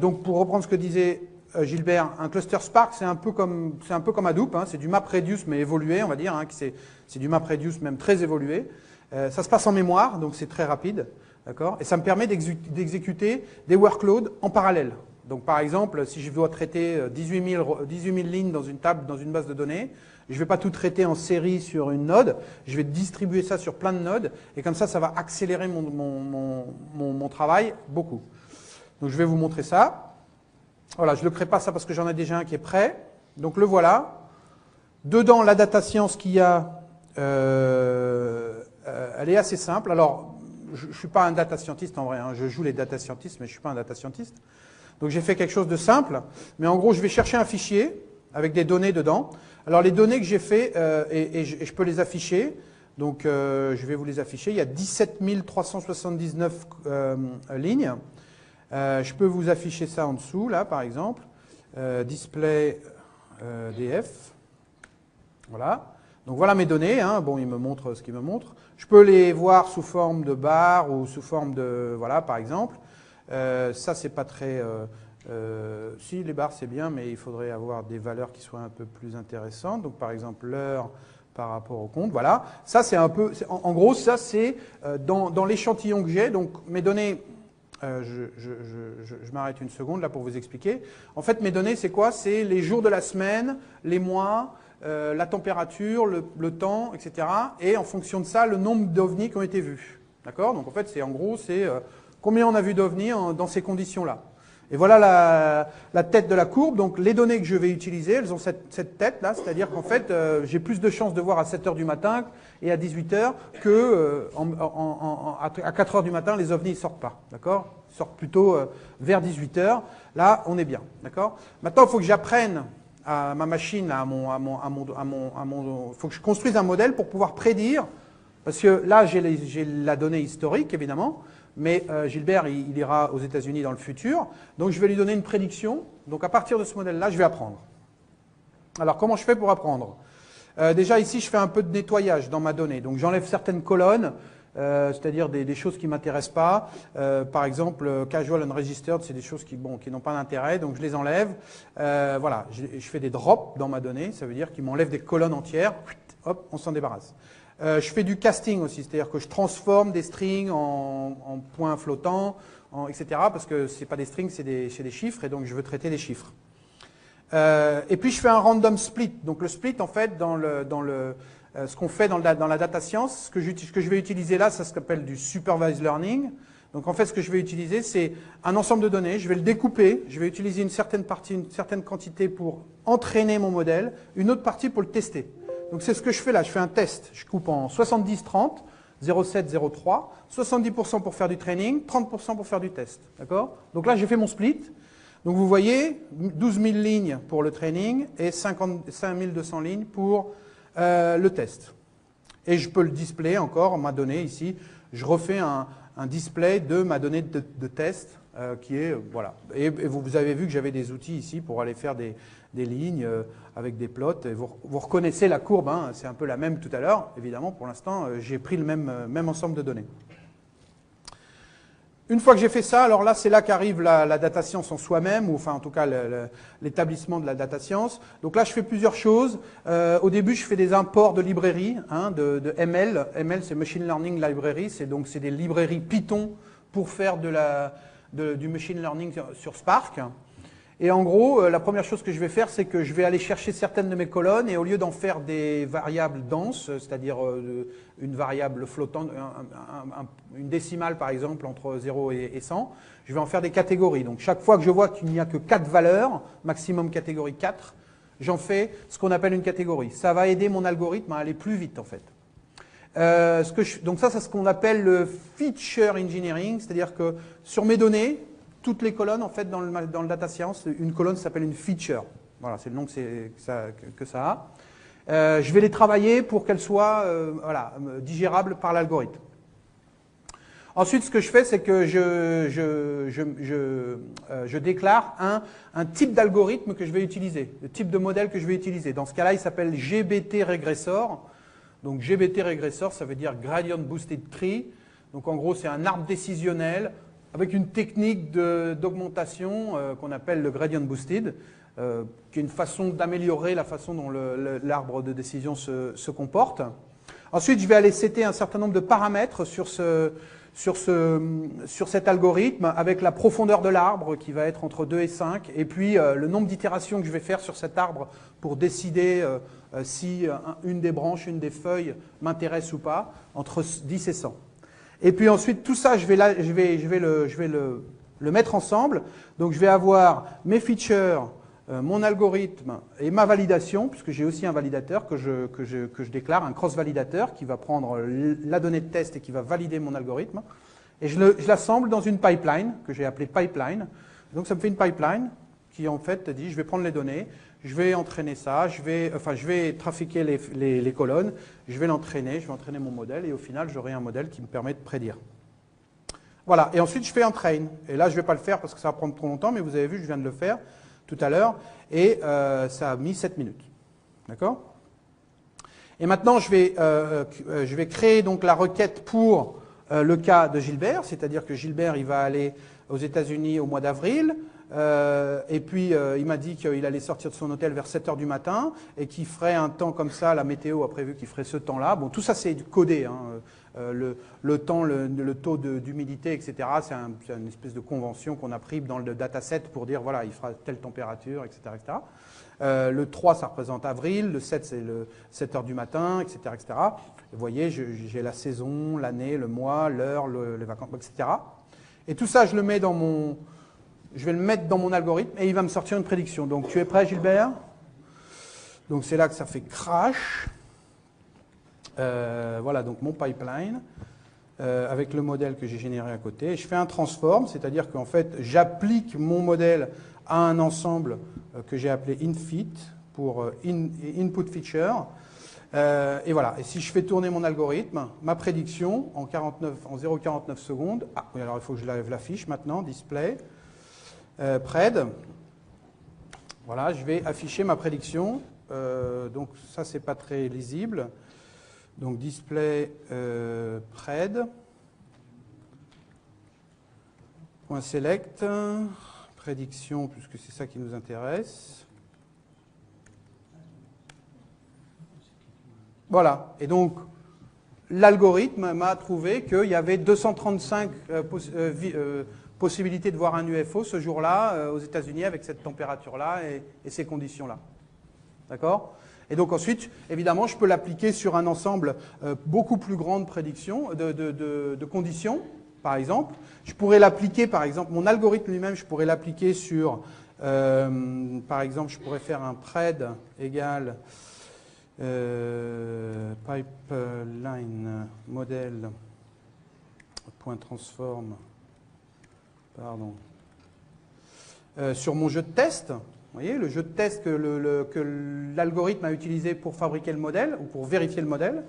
Donc, pour reprendre ce que disait Gilbert, un cluster Spark, c'est un peu comme Hadoop. Hein. C'est du MapReduce, mais évolué, on va dire. Hein, c'est du MapReduce même très évolué. Ça se passe en mémoire, donc c'est très rapide, d'accord. Et ça me permet d'exécuter des workloads en parallèle. Donc par exemple, si je dois traiter 18 000 lignes dans une table, dans une base de données, je ne vais pas tout traiter en série sur une node, je vais distribuer ça sur plein de nodes, et comme ça, ça va accélérer mon travail beaucoup. Donc je vais vous montrer ça. Voilà, je ne le crée pas ça parce que j'en ai déjà un qui est prêt. Donc le voilà. Dedans, la data science qu'il y a... elle est assez simple. Alors, je ne suis pas un data scientist en vrai, hein. Je joue les data scientists, mais je ne suis pas un data scientist. Donc j'ai fait quelque chose de simple, mais en gros, je vais chercher un fichier avec des données dedans. Alors les données que j'ai fait, et je peux les afficher, donc je vais vous les afficher. Il y a 17 379 lignes. Je peux vous afficher ça en dessous, là, par exemple. Display DF. Voilà. Donc voilà mes données, hein. Bon, il me montre ce qu'il me montre. Je peux les voir sous forme de barres ou sous forme de... Voilà, par exemple. Ça, c'est pas très... si, les barres, c'est bien, mais il faudrait avoir des valeurs qui soient un peu plus intéressantes. Donc, par exemple, l'heure par rapport au compte. Voilà. Ça, c'est un peu... En gros, ça, c'est dans l'échantillon que j'ai. Donc, mes données... je m'arrête une seconde, là, pour vous expliquer. En fait, mes données, c'est quoi? C'est les jours de la semaine, les mois... la température, le temps, etc. Et en fonction de ça, le nombre d'ovnis qui ont été vus. D'accord? Donc en fait, en gros, c'est combien on a vu d'ovnis dans ces conditions-là. Et voilà la tête de la courbe. Donc les données que je vais utiliser, elles ont cette tête-là, c'est-à-dire qu'en fait, j'ai plus de chances de voir à 7 h du matin et à 18 h que à 4 h du matin, les ovnis ne sortent pas. D'accord? Ils sortent plutôt vers 18 h. Là, on est bien. D'accord? Maintenant, il faut que j'apprenne à ma machine, faut que je construise un modèle pour pouvoir prédire, parce que là j'ai la donnée historique évidemment, mais Gilbert, il ira aux États-Unis dans le futur. Donc, je vais lui donner une prédiction. Donc, à partir de ce modèle-là, je vais apprendre. Alors, comment je fais pour apprendre? Déjà, ici, je fais un peu de nettoyage dans ma donnée. Donc, j'enlève certaines colonnes, c'est-à-dire des choses qui ne m'intéressent pas. Par exemple, casual and registered, c'est des choses qui n'ont pas d'intérêt, donc je les enlève. Voilà, je fais des drops dans ma donnée, ça veut dire qu'il m'enlève des colonnes entières. Hop, on s'en débarrasse. Je fais du casting aussi, c'est-à-dire que je transforme des strings en points flottants, etc. Parce que ce n'est pas des strings, c'est des chiffres, et donc je veux traiter des chiffres. Et puis je fais un random split. Donc le split, en fait, ce qu'on fait dans la data science, ce que je vais utiliser là, ça s'appelle du supervised learning. Donc en fait, ce que je vais utiliser, c'est un ensemble de données, je vais le découper, je vais utiliser une certaine partie, une certaine quantité pour entraîner mon modèle, une autre partie pour le tester. Donc c'est ce que je fais là, je fais un test, je coupe en 70-30, 0,7, 0,3, 70% pour faire du training, 30% pour faire du test. D'accord? Donc là, j'ai fait mon split. Donc vous voyez, 12 000 lignes pour le training et 5 200 lignes pour le test. Et je peux le display encore, ma donnée ici. Je refais un display de ma donnée de test qui est, voilà. Et vous avez vu que j'avais des outils ici pour aller faire des lignes avec des plots. Et vous reconnaissez la courbe, hein, c'est un peu la même tout à l'heure. Évidemment, pour l'instant, j'ai pris le même ensemble de données. Une fois que j'ai fait ça, alors là, c'est là qu'arrive la data science en soi-même, ou enfin en tout cas l'établissement de la data science. Donc là, je fais plusieurs choses. Au début, je fais des imports de librairies, hein, de ML. ML, c'est Machine Learning Library, c'est des librairies Python pour faire du machine learning sur Spark. Et en gros, la première chose que je vais faire, c'est que je vais aller chercher certaines de mes colonnes et au lieu d'en faire des variables denses, c'est-à-dire une variable flottante, une décimale par exemple entre 0 et 100, je vais en faire des catégories. Donc chaque fois que je vois qu'il n'y a que 4 valeurs, maximum catégorie 4, j'en fais ce qu'on appelle une catégorie. Ça va aider mon algorithme à aller plus vite en fait. Donc ça, c'est ce qu'on appelle le feature engineering, c'est-à-dire que sur mes données, toutes les colonnes, en fait, dans le data science, une colonne s'appelle une feature. Voilà, c'est le nom que ça a. Je vais les travailler pour qu'elles soient digérables par l'algorithme. Ensuite, ce que je fais, c'est que je déclare un type d'algorithme que je vais utiliser, le type de modèle que je vais utiliser. Dans ce cas-là, il s'appelle GBT Regressor. Donc GBT Regressor, ça veut dire Gradient Boosted Tree. Donc en gros, c'est un arbre décisionnel avec une technique d'augmentation qu'on appelle le gradient boosted, qui est une façon d'améliorer la façon dont l'arbre de décision se comporte. Ensuite, je vais aller setter un certain nombre de paramètres sur cet algorithme, avec la profondeur de l'arbre qui va être entre 2 et 5, et puis le nombre d'itérations que je vais faire sur cet arbre pour décider si une des branches, une des feuilles m'intéresse ou pas, entre 10 et 100. Et puis ensuite, tout ça, je vais le mettre ensemble. Donc je vais avoir mes features, mon algorithme et ma validation, puisque j'ai aussi un validateur que je déclare, un cross-validateur qui va prendre la donnée de test et qui va valider mon algorithme. Et je l'assemble dans une pipeline que j'ai appelée pipeline. Donc ça me fait une pipeline qui en fait dit, je vais prendre les données, je vais entraîner ça, je vais trafiquer les colonnes, je vais l'entraîner, je vais entraîner mon modèle et au final, j'aurai un modèle qui me permet de prédire. Voilà, et ensuite, je fais un train. Et là, je ne vais pas le faire parce que ça va prendre trop longtemps, mais vous avez vu, je viens de le faire tout à l'heure et ça a mis 7 minutes. D'accord? Et maintenant, je vais créer donc la requête pour le cas de Gilbert, c'est-à-dire que Gilbert, il va aller aux États-Unis au mois d'avril. Et puis il m'a dit qu'il allait sortir de son hôtel vers 7 h du matin et qu'il ferait un temps comme ça, la météo a prévu qu'il ferait ce temps-là. Bon, tout ça c'est codé, hein. Le temps, le taux d'humidité, etc. C'est une espèce de convention qu'on a pris dans le dataset pour dire voilà, il fera telle température, etc. etc. Le 3 ça représente avril, le 7 c'est le 7 h du matin, etc. etc. Vous voyez, j'ai la saison, l'année, le mois, l'heure, les vacances, etc. Et tout ça je le mets dans mon... Je vais le mettre dans mon algorithme et il va me sortir une prédiction. Donc, tu es prêt, Gilbert? Donc, c'est là que ça fait crash. Voilà, donc mon pipeline avec le modèle que j'ai généré à côté. Je fais un transform, c'est-à-dire qu'en fait, j'applique mon modèle à un ensemble que j'ai appelé infit pour input feature. Et voilà. Et si je fais tourner mon algorithme, ma prédiction en 0,49 secondes. Ah, oui, alors il faut que je l'affiche maintenant. Display. Pred. Voilà, je vais afficher ma prédiction. Donc ça, c'est pas très lisible. Donc display pred. Point select. Prédiction, puisque c'est ça qui nous intéresse. Voilà. Et donc, l'algorithme m'a trouvé qu'il y avait 235 possibilités de voir un UFO ce jour-là aux États-Unis avec cette température-là et ces conditions-là. D'accord? Et donc ensuite, évidemment, je peux l'appliquer sur un ensemble beaucoup plus grand de prédictions, de conditions, par exemple. Je pourrais l'appliquer, par exemple, mon algorithme lui-même, je pourrais l'appliquer sur, par exemple, je pourrais faire un pred égal pipeline model point transform, pardon, sur mon jeu de test. Vous voyez, le jeu de test que l'algorithme a utilisé pour fabriquer le modèle, ou pour vérifier le modèle.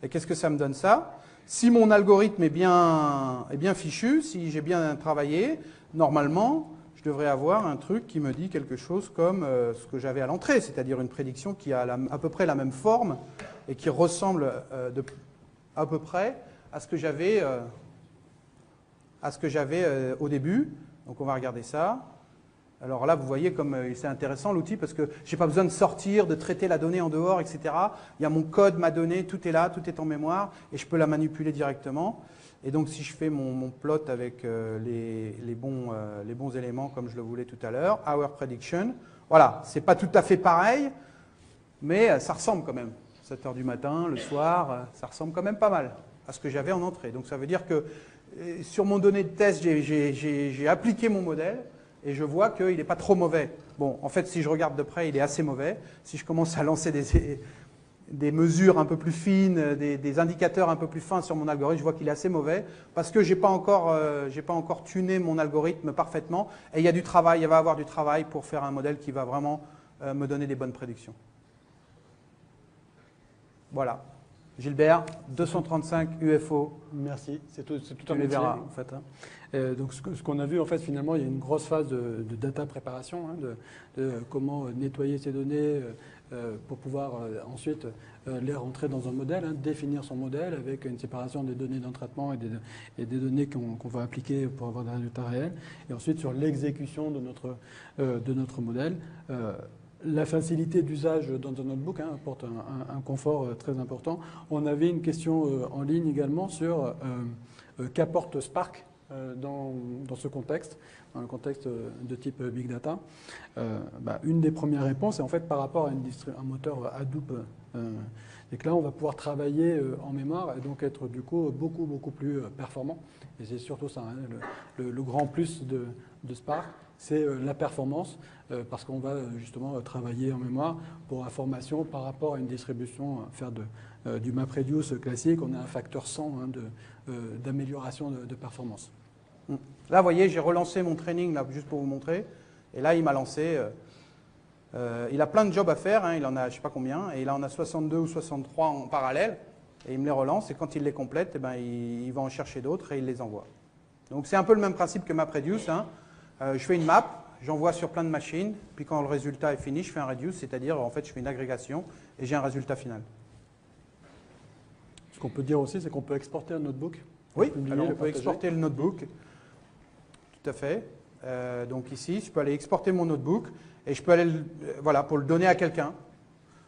Et qu'est-ce que ça me donne ça? Si mon algorithme est bien fichu, si j'ai bien travaillé, normalement, je devrais avoir un truc qui me dit quelque chose comme ce que j'avais à l'entrée, c'est-à-dire une prédiction qui a à peu près la même forme et qui ressemble à peu près à ce que j'avais au début. Donc on va regarder ça. Alors là, vous voyez comme c'est intéressant l'outil parce que je n'ai pas besoin de sortir, de traiter la donnée en dehors, etc. Il y a mon code, ma donnée, tout est là, tout est en mémoire et je peux la manipuler directement. Et donc si je fais mon plot avec les bons éléments comme je le voulais tout à l'heure, Hour Prediction, voilà, c'est pas tout à fait pareil, mais ça ressemble quand même. 7 h du matin, le soir, ça ressemble quand même pas mal à ce que j'avais en entrée. Donc ça veut dire que sur mon donnée de test, j'ai appliqué mon modèle. Et je vois qu'il n'est pas trop mauvais. Bon, en fait, si je regarde de près, il est assez mauvais. Si je commence à lancer des mesures un peu plus fines, des indicateurs un peu plus fins sur mon algorithme, je vois qu'il est assez mauvais parce que je n'ai pas encore tuné mon algorithme parfaitement. Et il y a du travail, il va y avoir du travail pour faire un modèle qui va vraiment me donner des bonnes prédictions. Voilà. Gilbert, 235 UFO. Merci, c'est tout Tu un les métier verras. en fait. Donc ce qu'on a vu en fait finalement, il y a une grosse phase de data préparation, de comment nettoyer ces données pour pouvoir ensuite les rentrer dans un modèle, définir son modèle avec une séparation des données d'un traitement et des données qu'on va appliquer pour avoir des résultats réels. Et ensuite sur l'exécution de notre modèle. La facilité d'usage dans un notebook apporte un confort très important. On avait une question en ligne également sur qu'apporte Spark dans ce contexte, dans le contexte de type Big Data. Une des premières réponses est en fait par rapport à un moteur Hadoop. Et que là, on va pouvoir travailler en mémoire et donc être du coup beaucoup plus performant. Et c'est surtout ça, le grand plus de Spark. C'est la performance, parce qu'on va justement travailler en mémoire pour information par rapport à une distribution, faire du MapReduce classique, on a un facteur 100 d'amélioration de performance. Là, vous voyez, j'ai relancé mon training, là, juste pour vous montrer, et là, il m'a lancé. Il a plein de jobs à faire, il en a je ne sais pas combien, et il en a 62 ou 63 en parallèle, et il me les relance, et quand il les complète, il va en chercher d'autres et il les envoie. Donc c'est un peu le même principe que MapReduce. Je fais une map, j'envoie sur plein de machines, puis quand le résultat est fini, je fais un reduce, c'est-à-dire en fait je fais une agrégation et j'ai un résultat final. Ce qu'on peut dire aussi, c'est qu'on peut exporter un notebook. Oui, alors on peut exporter le notebook, tout à fait. Donc ici, je peux aller exporter mon notebook et je peux aller, pour le donner à quelqu'un.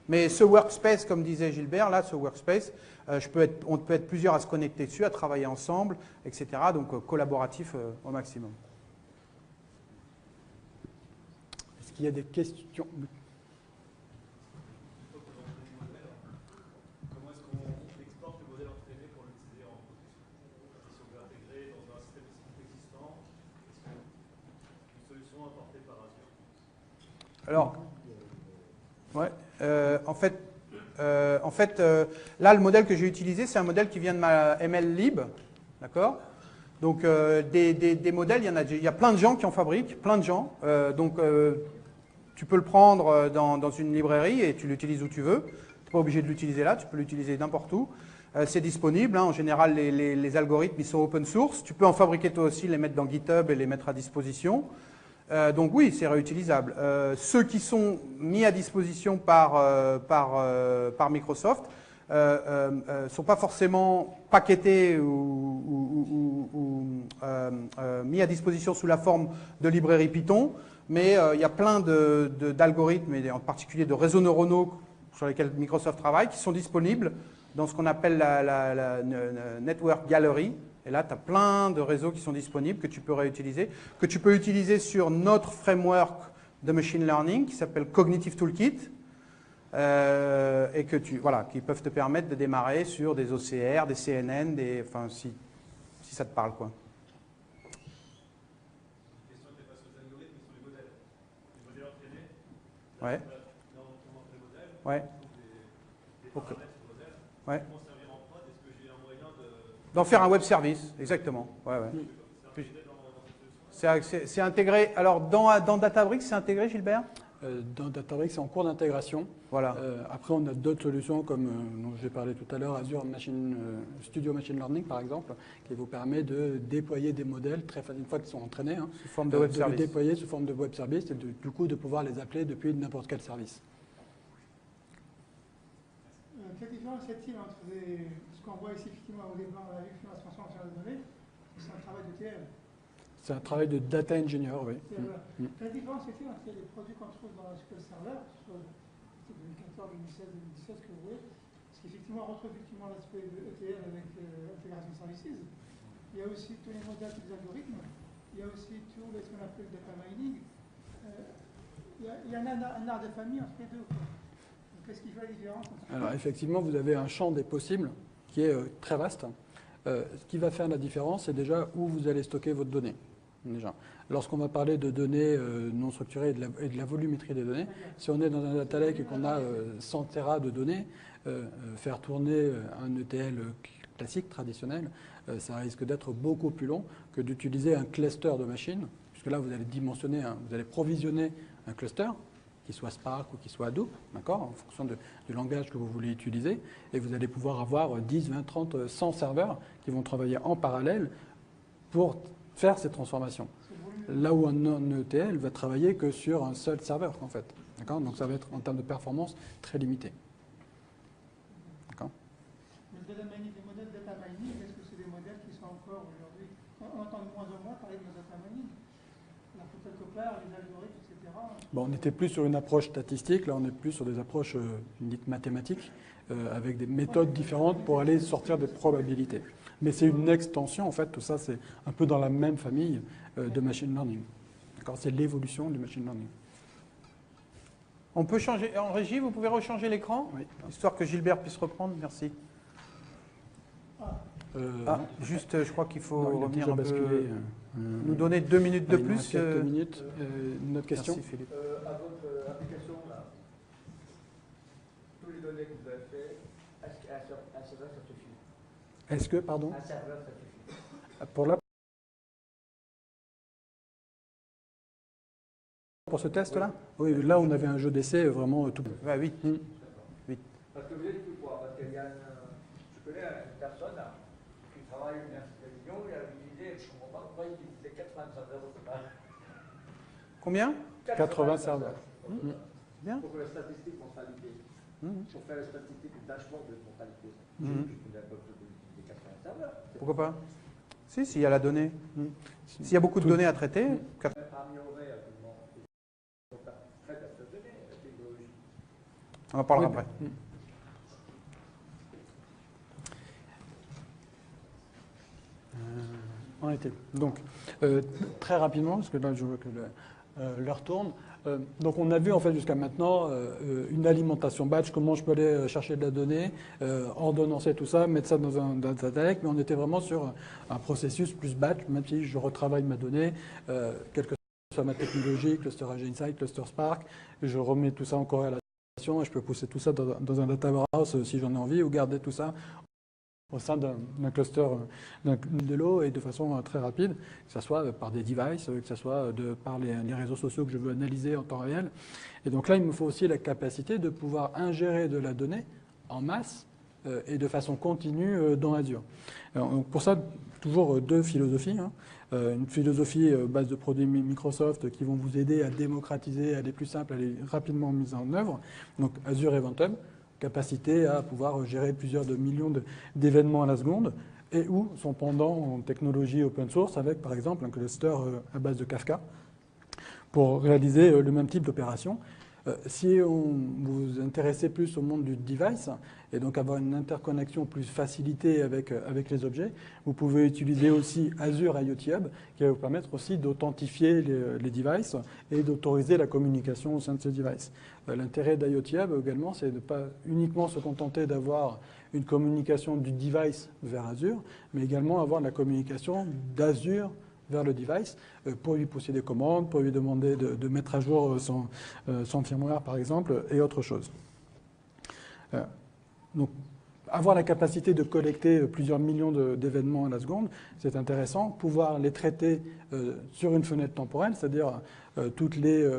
Mais ce workspace, comme disait Gilbert, là, ce workspace, on peut être plusieurs à se connecter dessus, à travailler ensemble, etc. Donc collaboratif au maximum. Est-ce qu'il y a des questions? Comment est-ce qu'on exporte le modèle entraîné pour l'utiliser en production? Si on veut intégrer dans un système existant, est-ce qu'une solution apportée par Azure? Alors, ouais, en fait, là, le modèle que j'ai utilisé, c'est un modèle qui vient de ma MLlib, d'accord? Donc, des modèles, il y a plein de gens qui en fabriquent, plein de gens. Donc, tu peux le prendre dans une librairie et tu l'utilises où tu veux. n'es pas obligé de l'utiliser là, tu peux l'utiliser n'importe où. C'est disponible, hein. En général les algorithmes ils sont open source, tu peux en fabriquer toi aussi, les mettre dans GitHub et les mettre à disposition. Donc oui, c'est réutilisable. Ceux qui sont mis à disposition par Microsoft ne sont pas forcément paquetés ou mis à disposition sous la forme de librairie Python, mais il y a plein d'algorithmes, et en particulier de réseaux neuronaux sur lesquels Microsoft travaille, qui sont disponibles dans ce qu'on appelle la Network Gallery. Et là, tu as plein de réseaux qui sont disponibles que tu peux réutiliser, que tu peux utiliser sur notre framework de machine learning qui s'appelle Cognitive Toolkit, et que qui peuvent te permettre de démarrer sur des OCR, des CNN, enfin, si ça te parle, quoi. La question n'était pas sur les algorithmes, mais sur les modèles. Les modèles entraînés. Ouais. Là, on montre les modèles. Ouais. Des paramètres sur le modèle. Ouais. Comment servir en prod? Est-ce que j'ai un moyen de... D'en faire un web service, exactement. Ouais, ouais. C'est intégré. Alors, dans Databricks, c'est intégré, Gilbert? Dans Databricks, c'est en cours d'intégration. Voilà. Après, on a d'autres solutions comme dont j'ai parlé tout à l'heure, Azure Studio Machine Learning, par exemple, qui vous permet de déployer des modèles très facilement, une fois qu'ils sont entraînés, hein, Sous forme de web service. les déployer sous forme de web service et du coup de pouvoir les appeler depuis n'importe quel service. Quelle différence y a-t-il entre ce qu'on voit ici, effectivement, au départ, on a vu que la transformation des données, c'est un travail de TL. C'est un travail de data engineer, oui. Quelle différence y a-t-il entre les produits qu'on trouve dans SQL Server, soit 2014, 2016, 2017, ce que vous voulez, parce qu'effectivement, on retrouve effectivement l'aspect de ETL avec Integration Services. Il y a aussi tous les modèles, tous les algorithmes. Il y a aussi tout ce qu'on appelle le data mining. Il y a un art de famille entre les deux. Qu'est-ce qui fait la différence entre... Alors effectivement, vous avez un champ des possibles qui est très vaste. Ce qui va faire la différence, c'est déjà où vous allez stocker votre donnée. Lorsqu'on va parler de données non structurées et de la volumétrie des données, si on est dans un data lake et qu'on a 100 Tera de données, faire tourner un ETL classique, traditionnel, ça risque d'être beaucoup plus long que d'utiliser un cluster de machines, puisque là vous allez dimensionner, vous allez provisionner un cluster, qu'il soit Spark ou qu'il soit Hadoop, d'accord, en fonction du langage que vous voulez utiliser, et vous allez pouvoir avoir 10, 20, 30, 100 serveurs qui vont travailler en parallèle pour faire ces transformations. Là où un ETL va travailler que sur un seul serveur, en fait. D'accord ? Donc ça va être, en termes de performance, très limité. D'accord ? Les modèles data mining, est-ce que c'est des modèles qui sont encore aujourd'hui... On entend de moins en moins parler de data mining. Alors que quelque part, les algorithmes, etc. Bon, on n'était plus sur une approche statistique, là on est plus sur des approches dites mathématiques, avec des méthodes différentes pour aller sortir des probabilités. Mais c'est une extension, en fait, tout ça c'est un peu dans la même famille de machine learning. D'accord ? C'est l'évolution du machine learning. On peut changer, en régie, vous pouvez rechanger l'écran, Oui. histoire que Gilbert puisse reprendre, merci. Juste, je crois qu'il faut revenir un peu, nous donner 2 minutes de plus. Quelques minutes. Une autre question ? Merci Philippe. À votre application, là, tous les données que vous avez fait, est-ce qu'un serveur ça suffit? Est-ce que, pardon ? Un serveur ça suffit. Pour ce test-là ? Oui, là on avait un jeu d'essai vraiment tout. Ouais, oui. Parce que vous êtes tout quoi? Parce qu'il y a je connais une personne là, qui travaille à l'université de Lyon, il a utilisé, je ne comprends pas pourquoi il utilisait 80 serveurs au total. Combien ? 80 serveurs. Bien. Pour la statistique mortalité. Pour faire la statistique du dashboard de mortalité. Je ne pas utiliser 80 serveurs. Pourquoi pas ? Si, s'il y a la donnée. S'il y a beaucoup de données à traiter. Améliorer traite cette donnée, la technologie. On en parlera après. On était. Donc, très rapidement, parce que là, je vois que l'heure tourne. Donc, on a vu, en fait, jusqu'à maintenant, une alimentation batch, comment je peux aller chercher de la donnée, ordonnancer tout ça, mettre ça dans un data lake, mais on était vraiment sur un processus plus batch, même si je retravaille ma donnée, quelle que soit ma technologie, Cluster Insight, Cluster Spark, je remets tout ça en corrélation, et je peux pousser tout ça dans un data warehouse si j'en ai envie, ou garder tout ça au sein d'un cluster de l'eau et de façon très rapide, que ce soit par des devices, que ce soit par les réseaux sociaux que je veux analyser en temps réel. Et donc là, il me faut aussi la capacité de pouvoir ingérer de la donnée en masse et de façon continue dans Azure. Alors, donc pour ça, toujours deux philosophies. Hein. Une philosophie base de produits Microsoft qui vont vous aider à démocratiser, à aller plus simple, à aller rapidement mise en œuvre. Donc Azure Eventum, capacité à pouvoir gérer plusieurs millions d'événements à la seconde, et ou son pendant en technologie open source avec par exemple un cluster à base de Kafka pour réaliser le même type d'opération. Si vous vous intéressez plus au monde du device et donc avoir une interconnexion plus facilitée avec les objets, vous pouvez utiliser aussi Azure IoT Hub qui va vous permettre aussi d'authentifier les devices et d'autoriser la communication au sein de ces devices. L'intérêt d'IoT Hub également, c'est de ne pas uniquement se contenter d'avoir une communication du device vers Azure, mais également avoir la communication d'Azure vers le device pour lui pousser des commandes, pour lui demander de mettre à jour son firmware par exemple et autre chose. Donc avoir la capacité de collecter plusieurs millions d'événements à la seconde, c'est intéressant. Pouvoir les traiter sur une fenêtre temporelle, c'est-à-dire toutes les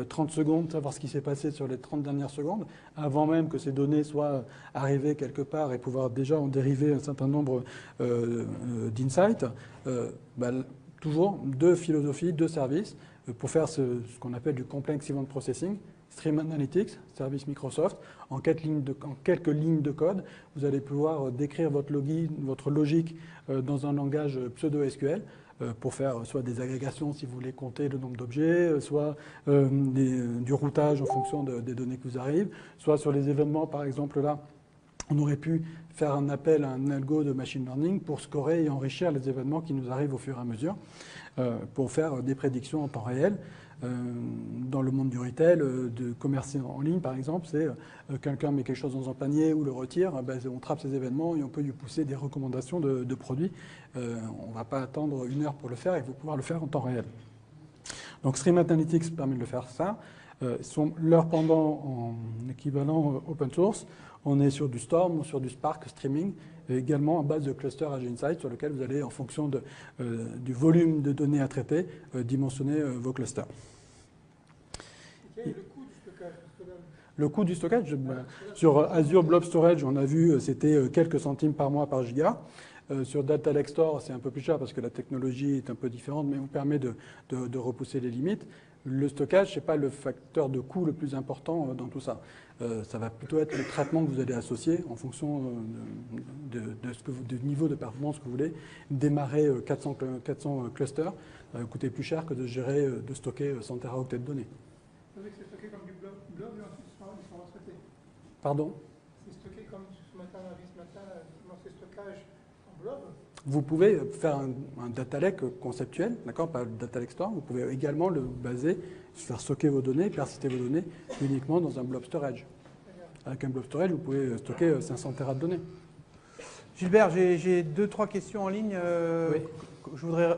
30 secondes, savoir ce qui s'est passé sur les 30 dernières secondes, avant même que ces données soient arrivées quelque part et pouvoir déjà en dériver un certain nombre d'insights. Toujours deux philosophies, deux services pour faire ce qu'on appelle du Complex Event Processing. Stream Analytics, service Microsoft, en quelques lignes de code, vous allez pouvoir décrire votre logique dans un langage pseudo-SQL pour faire soit des agrégations si vous voulez compter le nombre d'objets, soit du routage en fonction des données qui vous arrivent, soit sur les événements, par exemple là, on aurait pu faire un appel à un algo de machine learning pour scorer et enrichir les événements qui nous arrivent au fur et à mesure, pour faire des prédictions en temps réel. Dans le monde du retail, de commercer en ligne par exemple, c'est quelqu'un met quelque chose dans un panier ou le retire, on trappe ces événements et on peut lui pousser des recommandations de produits. On ne va pas attendre 1 heure pour le faire, il faut pouvoir le faire en temps réel. Donc Stream Analytics permet de faire ça. Leur pendant en équivalent open source, on est sur du Storm ou sur du Spark Streaming, et également en base de cluster Azure Insight sur lequel vous allez, en fonction du volume de données à traiter, dimensionner vos clusters. Quel est le coût du stockage? Le coût du stockage, sur Azure Blob Storage, on a vu, c'était quelques centimes par mois par giga. Sur Data Lake Store, c'est un peu plus cher parce que la technologie est un peu différente, mais vous permet de repousser les limites. Le stockage, ce n'est pas le facteur de coût le plus important dans tout ça. Ça va plutôt être le traitement que vous allez associer en fonction du niveau de performance que vous voulez. Démarrer 400 clusters va coûter plus cher que de stocker 100 teraoctets de données. Vous savez que c'est stocké comme du blob et ensuite ils sont retraités. Pardon? C'est stocké comme ce matin, dans ces stockages en blob. Vous pouvez faire un data lake conceptuel, d'accord, pas le data lake store. Vous pouvez également le baser, faire stocker vos données, persister vos données uniquement dans un blob storage. Avec un blob storage, vous pouvez stocker 500 Tera de données. Gilbert, j'ai 2-3 questions en ligne Oui.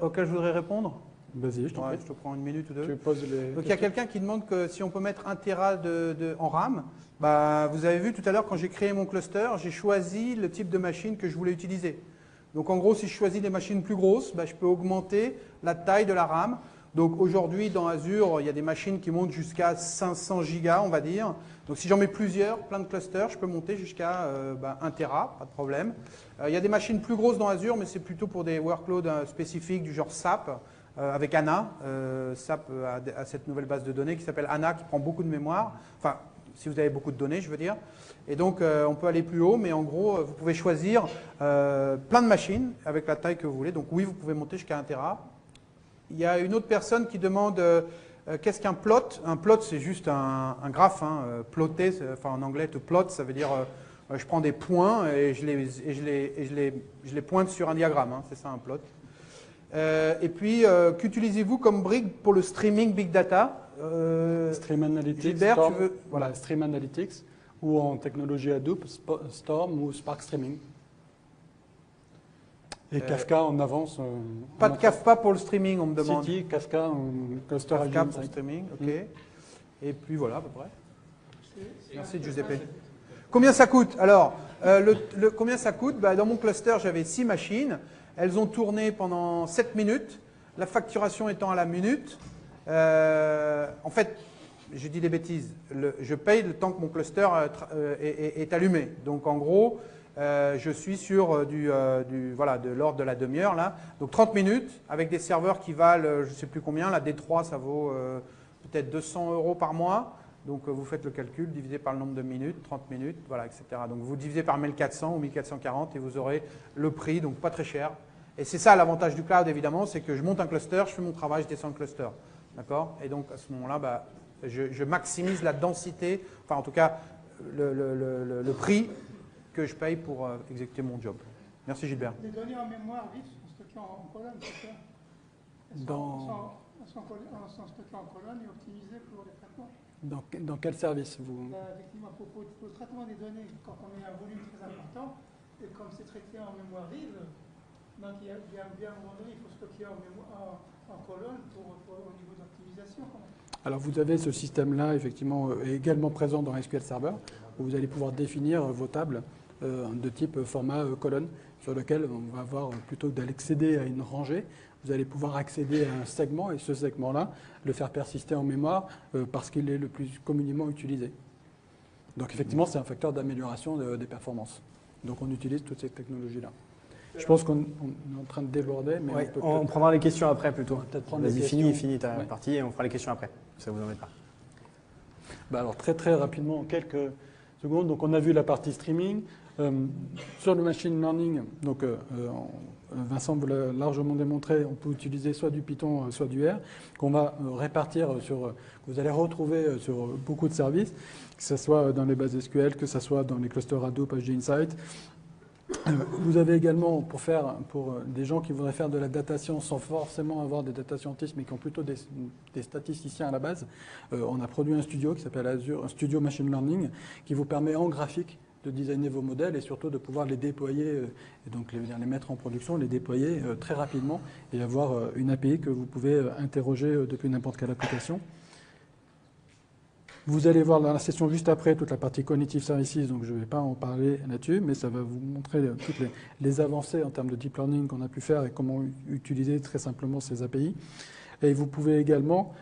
auxquelles je voudrais répondre. Vas-y, je t'en prie. Je te prends 1 minute ou 2. Tu poses Donc il y a quelqu'un qui demande que si on peut mettre 1 Tera en RAM. Vous avez vu tout à l'heure quand j'ai créé mon cluster, j'ai choisi le type de machine que je voulais utiliser. Donc en gros, si je choisis des machines plus grosses, je peux augmenter la taille de la RAM. Donc aujourd'hui, dans Azure, il y a des machines qui montent jusqu'à 500 gigas, on va dire. Donc si j'en mets plusieurs, plein de clusters, je peux monter jusqu'à 1 Tera, pas de problème. Il y a des machines plus grosses dans Azure, mais c'est plutôt pour des workloads spécifiques du genre SAP, avec ANA. SAP a cette nouvelle base de données qui s'appelle ANA, qui prend beaucoup de mémoire. Enfin, si vous avez beaucoup de données, je veux dire. Et donc, on peut aller plus haut, mais en gros, vous pouvez choisir plein de machines avec la taille que vous voulez. Donc oui, vous pouvez monter jusqu'à 1 Tera. Il y a une autre personne qui demande qu'est-ce qu'un plot. Un plot, c'est juste un graphe. Plotter, en anglais, to plot, ça veut dire je prends des points et je les pointe sur un diagramme. C'est ça un plot. Et puis, qu'utilisez-vous comme brique pour le streaming Big Data? Stream Analytics, Gilbert, Storm, tu veux... voilà, Stream Analytics, ou en technologie Hadoop, Storm ou Spark Streaming. Et Kafka en avance. Pas de Kafka pour le streaming, on me demande. City, Kafka, cluster Kafka Azure pour le Insight. streaming, ok. Et puis voilà, à peu près. Merci Giuseppe. Combien ça coûte? Alors, combien ça coûte? Dans mon cluster, j'avais 6 machines. Elles ont tourné pendant 7 minutes. La facturation étant à la minute. En fait, je dis des bêtises. Je paye le temps que mon cluster est allumé. Donc en gros, je suis sur voilà, de l'ordre de la demi-heure là. Donc 30 minutes avec des serveurs qui valent, je ne sais plus combien, la D3 ça vaut peut-être 200 € par mois. Donc vous faites le calcul, divisé par le nombre de minutes, 30 minutes, voilà, etc. Donc vous divisez par 1400 ou 1440 et vous aurez le prix, donc pas très cher. Et c'est ça l'avantage du cloud évidemment, c'est que je monte un cluster, je fais mon travail, je descends le cluster. D'accord? Et donc à ce moment-là, bah, je maximise la densité, enfin en tout cas le prix que je paye pour exécuter mon job. Merci Gilbert. Les données en mémoire vive sont stockées en colonne, c'est ça? Elles sont stockées en colonne et optimisées pour les traitements. Dans quel service vous... Effectivement, pour le traitement des données, quand on a un volume très important, et comme c'est traité en mémoire vive, donc il y a bien un moment donné, il faut stocker en colonne au niveau d'optimisation. Alors vous avez ce système-là, effectivement, également présent dans SQL Server, où vous allez pouvoir définir vos tables de type format colonne, sur lequel on va avoir, plutôt que d'accéder à une rangée, vous allez pouvoir accéder à un segment, et ce segment-là, le faire persister en mémoire parce qu'il est le plus communément utilisé. Donc effectivement, c'est un facteur d'amélioration des performances. Donc on utilise toutes ces technologies-là. Je pense qu'on est en train de déborder, mais ouais, on prendra les questions après plutôt. Vas-y, finis ta partie et on fera les questions après. Ça vous embête pas. Bah alors très rapidement, en quelques secondes. Donc on a vu la partie streaming. Sur le machine learning, donc Vincent vous l'a largement démontré, on peut utiliser soit du Python, soit du R, qu'on va répartir que vous allez retrouver sur beaucoup de services, que ce soit dans les bases SQL, que ce soit dans les clusters Hadoop, HG Insight. Vous avez également, pour des gens qui voudraient faire de la data science sans forcément avoir des data scientists, mais qui ont plutôt des statisticiens à la base, on a produit un studio qui s'appelle Azure, un studio Machine Learning, qui vous permet en graphique de designer vos modèles et surtout de pouvoir les déployer, et donc les mettre en production, les déployer très rapidement et avoir une API que vous pouvez interroger depuis n'importe quelle application. Vous allez voir dans la session juste après toute la partie Cognitive Services, donc je ne vais pas en parler là-dessus, mais ça va vous montrer toutes les avancées en termes de deep learning qu'on a pu faire et comment utiliser très simplement ces API. Et vous pouvez également,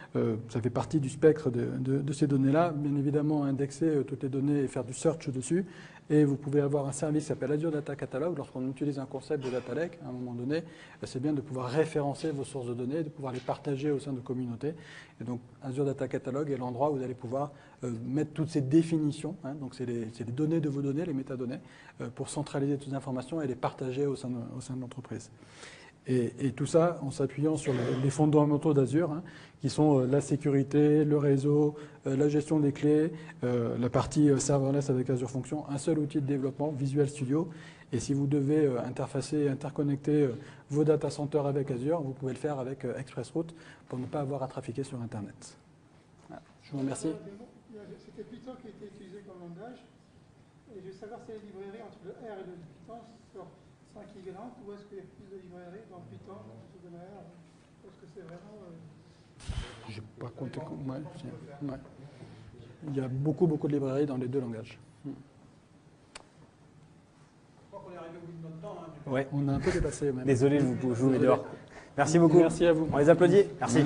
ça fait partie du spectre de ces données-là, bien évidemment indexer toutes les données et faire du search dessus. Et vous pouvez avoir un service qui s'appelle Azure Data Catalog. Lorsqu'on utilise un concept de data lake, à un moment donné, c'est bien de pouvoir référencer vos sources de données, de pouvoir les partager au sein de communautés. Et donc Azure Data Catalog est l'endroit où vous allez pouvoir mettre toutes ces définitions. Hein, donc c'est les données de vos données, les métadonnées, pour centraliser toutes les informations et les partager au sein de l'entreprise. Et tout ça en s'appuyant sur les fondamentaux d'Azure, hein, qui sont la sécurité, le réseau, la gestion des clés, la partie serverless avec Azure Functions, un seul outil de développement, Visual Studio. Et si vous devez interfacer, interconnecter vos data centers avec Azure, vous pouvez le faire avec ExpressRoute pour ne pas avoir à trafiquer sur Internet. Voilà. Je vous remercie. C'était Python qui a été utilisé comme langage. Et je veux savoir si les librairies entre le R et le Python sur 5 équivalentes, ou est-ce qu'il y a plus de librairies dans Python, dans le R? Est-ce que c'est vraiment... Je n'ai pas compté. Ouais. Il y a beaucoup de librairies dans les deux langages. Je crois qu'on est arrivé au bout de notre temps. Hein, ouais. On a un peu dépassé. Même. Désolé, je vous mets dehors. Merci beaucoup. Merci à vous. On les applaudit. Merci.